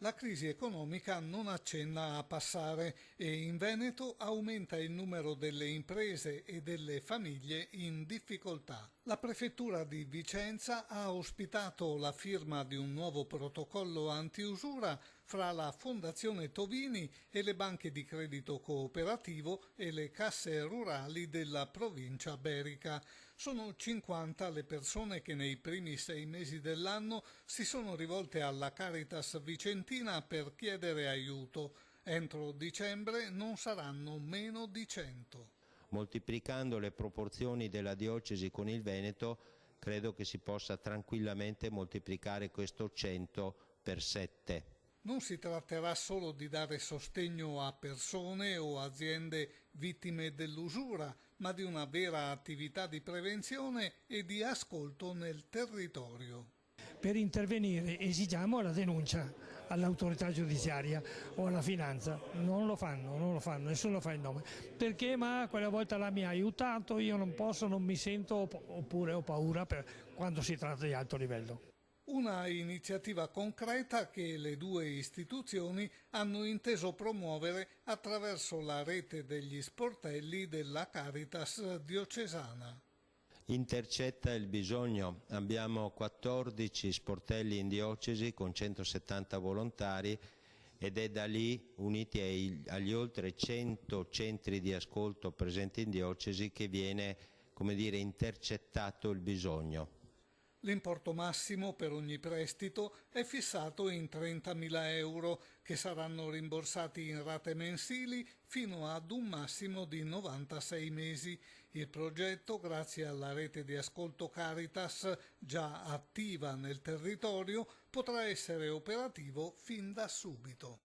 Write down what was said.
La crisi economica non accenna a passare e in Veneto aumenta il numero delle imprese e delle famiglie in difficoltà. La prefettura di Vicenza ha ospitato la firma di un nuovo protocollo antiusura fra la Fondazione Tovini e le banche di credito cooperativo e le casse rurali della provincia berica. Sono 50 le persone che nei primi 6 mesi dell'anno si sono rivolte alla Caritas vicentina per chiedere aiuto. Entro dicembre non saranno meno di 100. Moltiplicando le proporzioni della diocesi con il Veneto, credo che si possa tranquillamente moltiplicare questo 100 per 7. Non si tratterà solo di dare sostegno a persone o aziende vittime dell'usura, ma di una vera attività di prevenzione e di ascolto nel territorio. Per intervenire esigiamo la denuncia all'autorità giudiziaria o alla finanza. Non lo fanno, nessuno fa il nome. Perché? Ma quella volta là mi ha aiutato, io non posso, non mi sento, oppure ho paura quando si tratta di alto livello. Una iniziativa concreta che le due istituzioni hanno inteso promuovere attraverso la rete degli sportelli della Caritas diocesana. Intercetta il bisogno, abbiamo 14 sportelli in diocesi con 170 volontari ed è da lì, uniti agli oltre 100 centri di ascolto presenti in diocesi, che viene, come dire, intercettato il bisogno. L'importo massimo per ogni prestito è fissato in 30.000 euro che saranno rimborsati in rate mensili fino ad un massimo di 96 mesi. Il progetto, grazie alla rete di ascolto Caritas già attiva nel territorio, potrà essere operativo fin da subito.